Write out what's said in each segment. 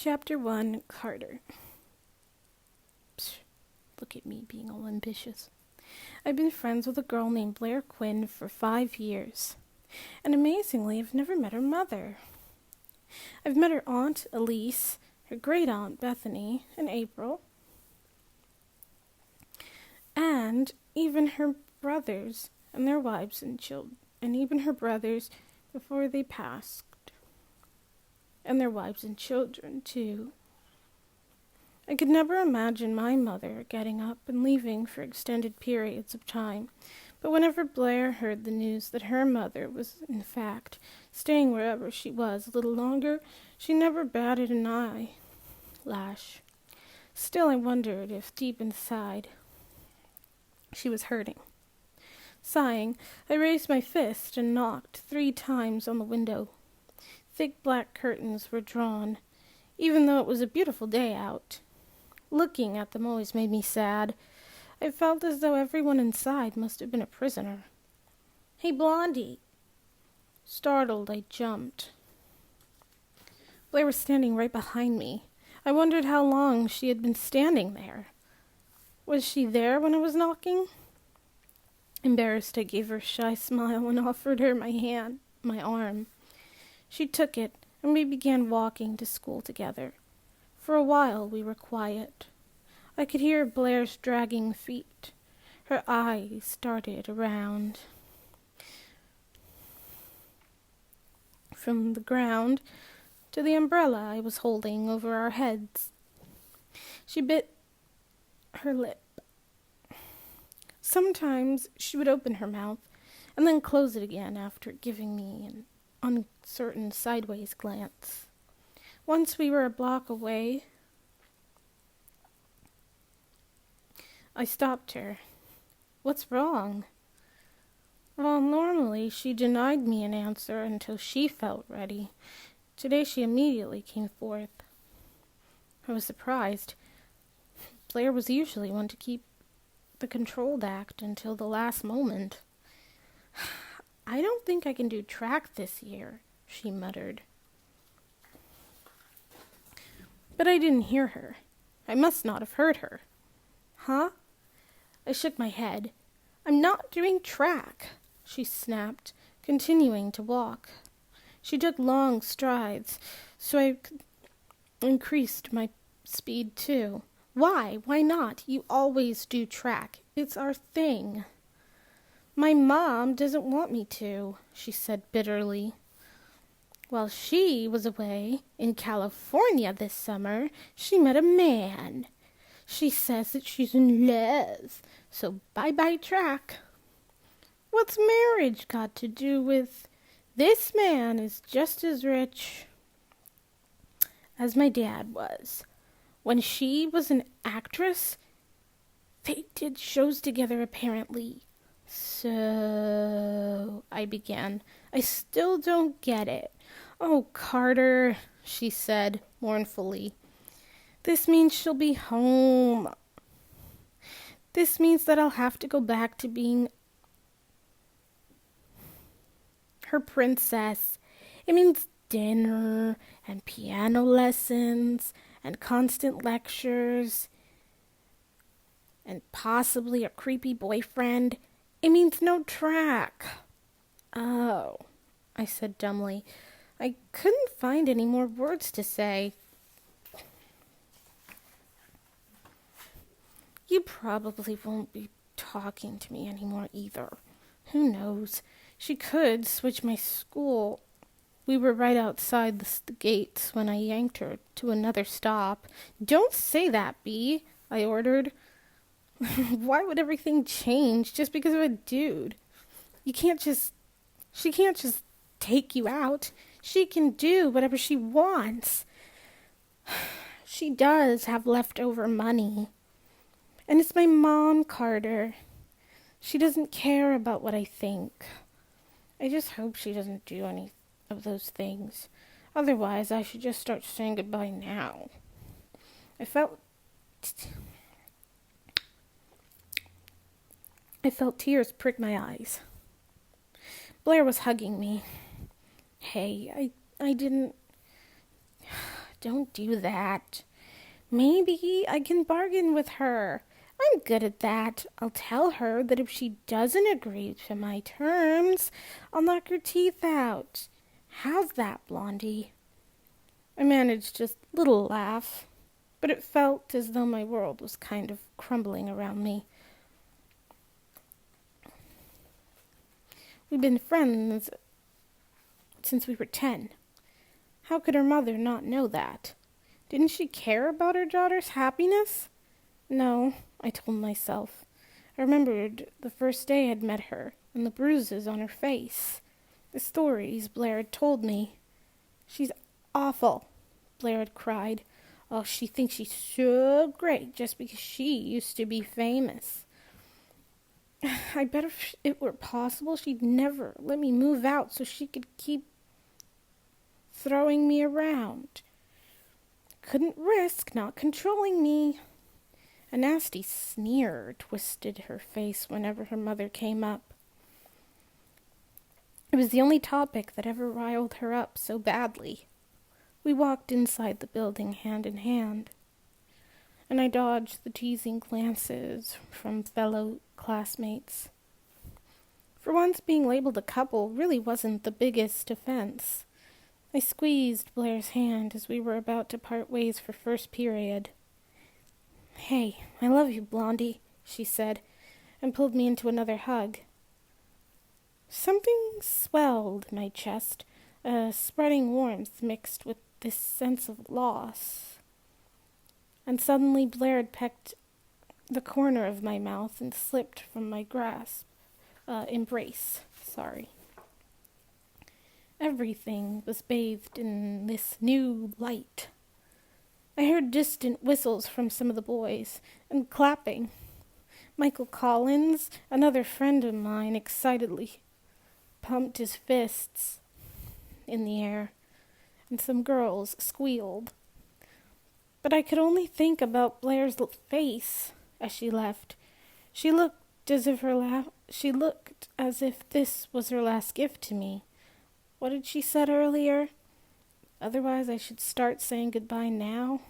Chapter 1, Carter. Psh, look at me being all ambitious. I've been friends with a girl named Blair Quinn for 5 years. And amazingly, I've never met her mother. I've met her aunt, Elise, her great-aunt, Bethany, and April, and even her brothers and their wives and children, and even her brothers before they passed, and their wives and children, too. I could never imagine my mother getting up and leaving for extended periods of time, but whenever Blair heard the news that her mother was, in fact, staying wherever she was a little longer, she never batted an eyelash. Still, I wondered if, deep inside, she was hurting. Sighing, I raised my fist and knocked 3 times on the window. Thick black curtains were drawn, even though it was a beautiful day out. Looking at them always made me sad. I felt as though everyone inside must have been a prisoner. "Hey, Blondie!" Startled, I jumped. Blair was standing right behind me. I wondered how long she had been standing there. Was she there when I was knocking? Embarrassed, I gave her a shy smile and offered her my arm. She took it, and we began walking to school together. For a while we were quiet. I could hear Blair's dragging feet. Her eyes darted around from the ground to the umbrella I was holding over our heads. She bit her lip. Sometimes she would open her mouth and then close it again after giving me an uncertain sideways glance. Once we were a block away, I stopped her. "What's wrong?" Well, normally she denied me an answer until she felt ready. Today she immediately came forth. I was surprised. Blair was usually one to keep the controlled act until the last moment. "I don't think I can do track this year," she muttered. But I didn't hear her. I must not have heard her. "Huh?" I shook my head. "I'm not doing track," she snapped, continuing to walk. She took long strides, so I increased my speed too. "Why? Why not? You always do track. It's our thing." "My mom doesn't want me to," she said bitterly. "While she was away in California this summer, she met a man. She says that she's in love, so bye-bye track." "What's marriage got to do with... This man is just as rich as my dad was. When she was an actress, they did shows together apparently." "So," I began. "I still don't get it." "Oh, Carter," she said mournfully. "This means she'll be home. This means that I'll have to go back to being her princess. It means dinner and piano lessons and constant lectures and possibly a creepy boyfriend. It means no track." "Oh," I said dumbly. I couldn't find any more words to say. "You probably won't be talking to me anymore either. Who knows? She could switch my school." We were right outside the gates when I yanked her to another stop. "Don't say that, Bea," I ordered. "Why would everything change just because of a dude? She can't just take you out. She can do whatever she wants. She does have leftover money. And it's my mom, Carter. She doesn't care about what I think. I just hope she doesn't do any of those things. Otherwise, I should just start saying goodbye now." I felt tears prick my eyes. Blair was hugging me. "Hey, I didn't... don't do that. Maybe I can bargain with her. I'm good at that. I'll tell her that if she doesn't agree to my terms, I'll knock her teeth out. How's that, Blondie? I managed just a little laugh, but it felt as though my world was kind of crumbling around me. We've been friends since we were 10. How could her mother not know that? Didn't she care about her daughter's happiness? No, I told myself. I remembered the first day I'd met her and the bruises on her face. The stories Blair had told me. She's awful, Blair had cried. Oh, she thinks she's so great just because she used to be famous. I bet if it were possible, she'd never let me move out so she could keep throwing me around. Couldn't risk not controlling me. A nasty sneer twisted her face whenever her mother came up. It was the only topic that ever riled her up so badly. We walked inside the building hand in hand, and I dodged the teasing glances from fellow classmates. For once, being labeled a couple really wasn't the biggest offense. I squeezed Blair's hand as we were about to part ways for first period. Hey, I love you, Blondie, she said, and pulled me into another hug. Something swelled my chest, a spreading warmth mixed with this sense of loss. And suddenly Blair had pecked the corner of my mouth and slipped from my embrace. Everything was bathed in this new light. I heard distant whistles from some of the boys, and clapping. Michael Collins, another friend of mine, excitedly pumped his fists in the air, and some girls squealed. But I could only think about Blair's face as she left. She looked as if this was her last gift to me. What had she said earlier? Otherwise, I should start saying goodbye now.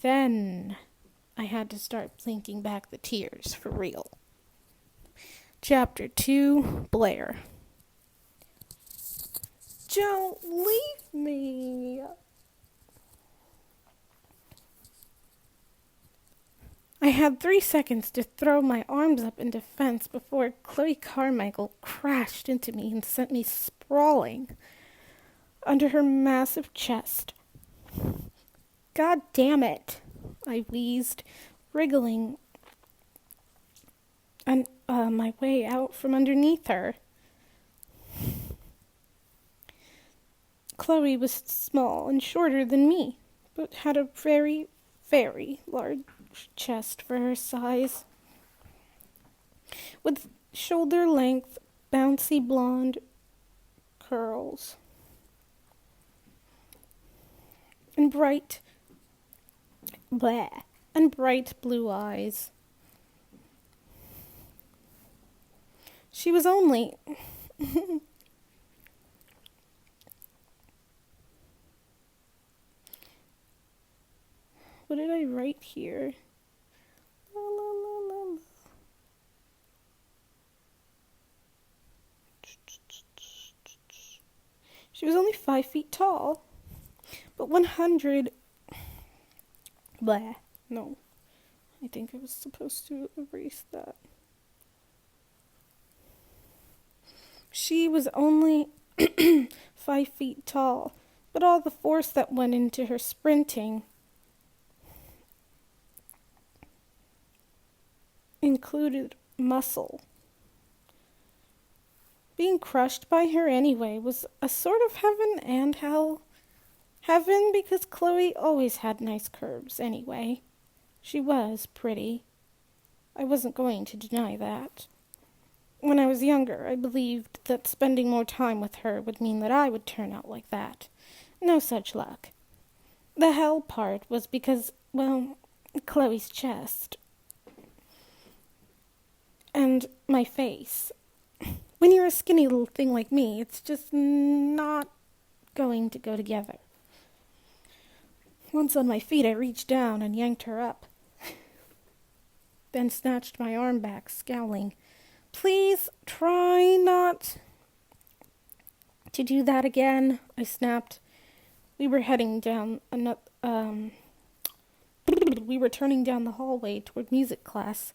Then I had to start blinking back the tears for real. Chapter 2, Blair. Don't leave me. I had 3 seconds to throw my arms up in defense before Chloe Carmichael crashed into me and sent me sprawling under her massive chest. God damn it, I wheezed, wriggling my way out from underneath her. Chloe was small and shorter than me, but had a very, very large chest for her size, with shoulder-length, bouncy blonde curls, and bright blue eyes. She was only what did I write here? La, la, la, la, la. She was only 5 feet tall, but 100... No. I think I was supposed to erase that. She was only 5 feet tall, but all the force that went into her sprinting included muscle. Being crushed by her anyway was a sort of heaven and hell. Heaven because Chloe always had nice curves anyway. She was pretty. I wasn't going to deny that. When I was younger, I believed that spending more time with her would mean that I would turn out like that. No such luck. The hell part was because, well, Chloe's chest. And my face. When you're a skinny little thing like me, it's just not going to go together. Once on my feet, I reached down and yanked her up, then snatched my arm back, scowling. "Please try not to do that again," I snapped. We were heading down we were turning down the hallway toward music class.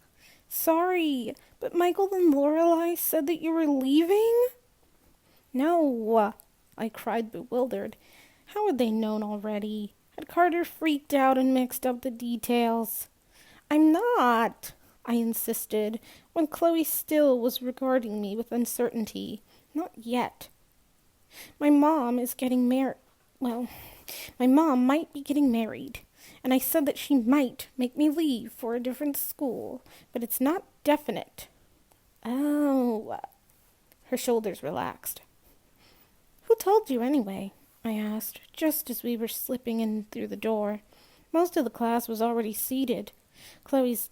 "Sorry, but Michael and Lorelai said that you were leaving?" "No," I cried, bewildered. How had they known already? Had Carter freaked out and mixed up the details? "I'm not," I insisted, when Chloe still was regarding me with uncertainty. "Not yet. My mom is getting married. Well, my mom might be getting married, and I said that she might make me leave for a different school, but it's not definite." "Oh." Her shoulders relaxed. "Who told you anyway?" I asked, just as we were slipping in through the door. Most of the class was already seated. Chloe's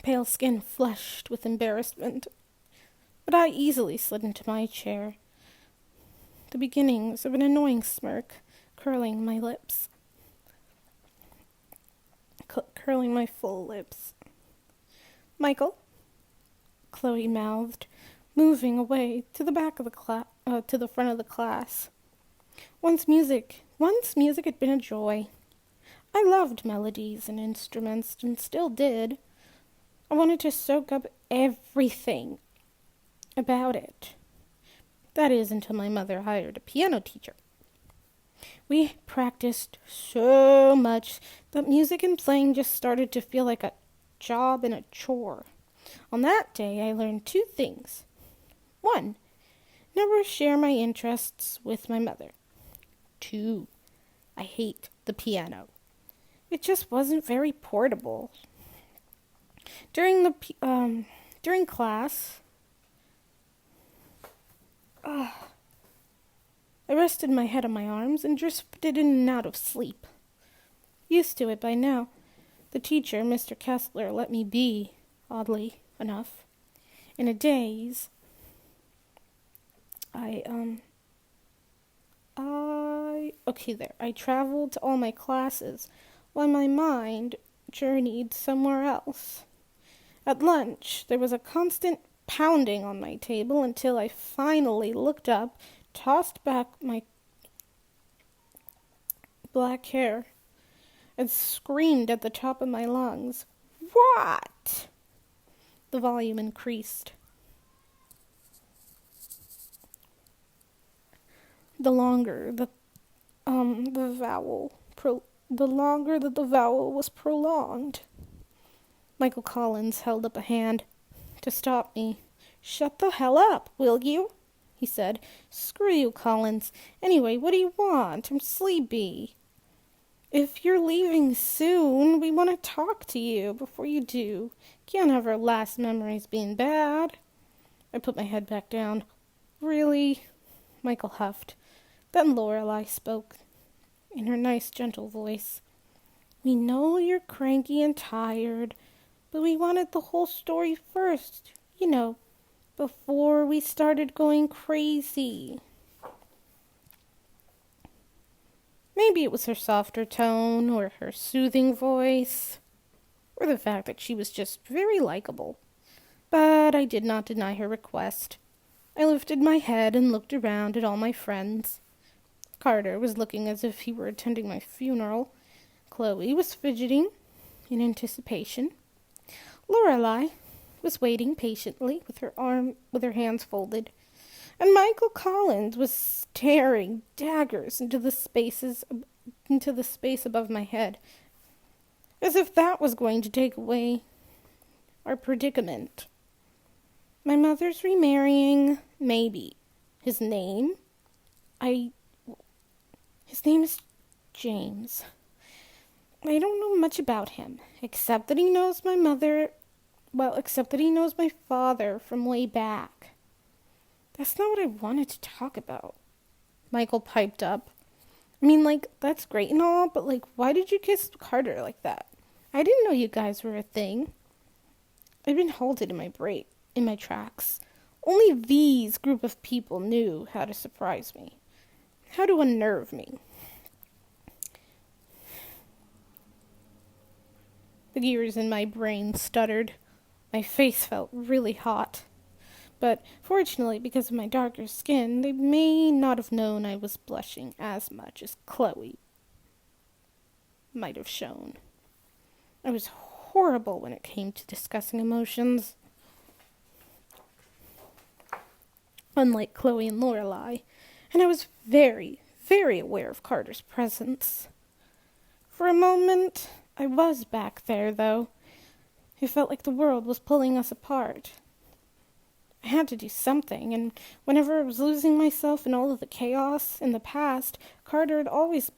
pale skin flushed with embarrassment, but I easily slid into my chair, the beginnings of an annoying smirk curling my lips. Curling my full lips. "Michael," Chloe mouthed, moving away to the back of the to the front of the class. Once music had been a joy. I loved melodies and instruments, and still did. I wanted to soak up everything about it. That is, until my mother hired a piano teacher. We practiced so much that music and playing just started to feel like a job and a chore. On that day, I learned 2 things. 1, never share my interests with my mother. 2, I hate the piano. It just wasn't very portable. During class, I rested my head on my arms and drifted in and out of sleep. Used to it by now. The teacher, Mr. Kessler, let me be, oddly enough. In a daze, I traveled to all my classes while my mind journeyed somewhere else. At lunch, there was a constant pounding on my table until I finally looked up, tossed back my black hair, and screamed at the top of my lungs. "What?" The volume increased. The longer that the vowel was prolonged. Michael Collins held up a hand to stop me. "Shut the hell up, will you?" he said. "Screw you, Collins. Anyway, what do you want? I'm sleepy." "If you're leaving soon, we want to talk to you before you do. Can't have our last memories being bad." I put my head back down. "Really?" Michael huffed. Then Lorelai spoke in her nice, gentle voice. "We know you're cranky and tired, but we wanted the whole story first, before we started going crazy." Maybe it was her softer tone, or her soothing voice, or the fact that she was just very likable. But I did not deny her request. I lifted my head and looked around at all my friends. Carter was looking as if he were attending my funeral. Chloe was fidgeting in anticipation. Lorelai was waiting patiently with her hands folded, and Michael Collins was staring daggers into the space above my head, as if that was going to take away our predicament. My mother's remarrying, maybe. His name is James. I don't know much about him, except that he knows my father from way back. That's not what I wanted to talk about. Michael piped up. That's great and all, but, why did you kiss Carter like that? I didn't know you guys were a thing. I'd been halted in my tracks. Only these group of people knew how to surprise me, how to unnerve me. The gears in my brain stuttered. My face felt really hot. But fortunately, because of my darker skin, they may not have known I was blushing as much as Chloe might have shown. I was horrible when it came to discussing emotions. Unlike Chloe and Lorelai, and I was very, very aware of Carter's presence. For a moment, I was back there, though. It felt like the world was pulling us apart. I had to do something, and whenever I was losing myself in all of the chaos in the past, Carter had always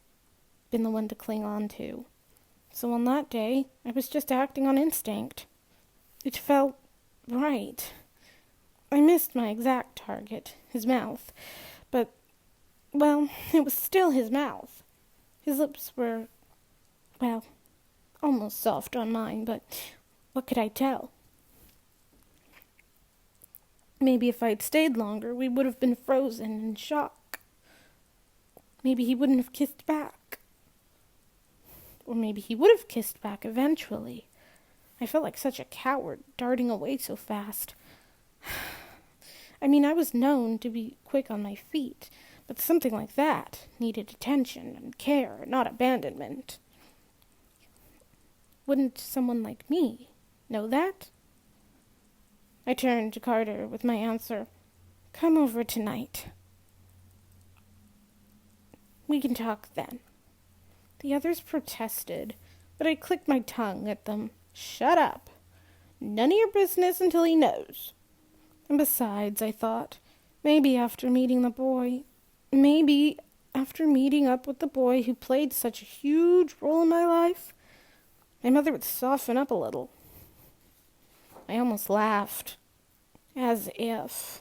been the one to cling on to. So on that day, I was just acting on instinct. It felt right. I missed my exact target, his mouth, but, well, it was still his mouth. His lips were, well, almost soft on mine, but what could I tell? Maybe if I'd stayed longer, we would have been frozen in shock. Maybe he wouldn't have kissed back. Or maybe he would have kissed back eventually. I felt like such a coward, darting away so fast. I mean, I was known to be quick on my feet, but something like that needed attention and care, not abandonment. Wouldn't someone like me know that? I turned to Carter with my answer. Come over tonight. We can talk then. The others protested, but I clicked my tongue at them. Shut up. None of your business until he knows. And besides, I thought, maybe after meeting up with the boy who played such a huge role in my life, my mother would soften up a little. I almost laughed. As if.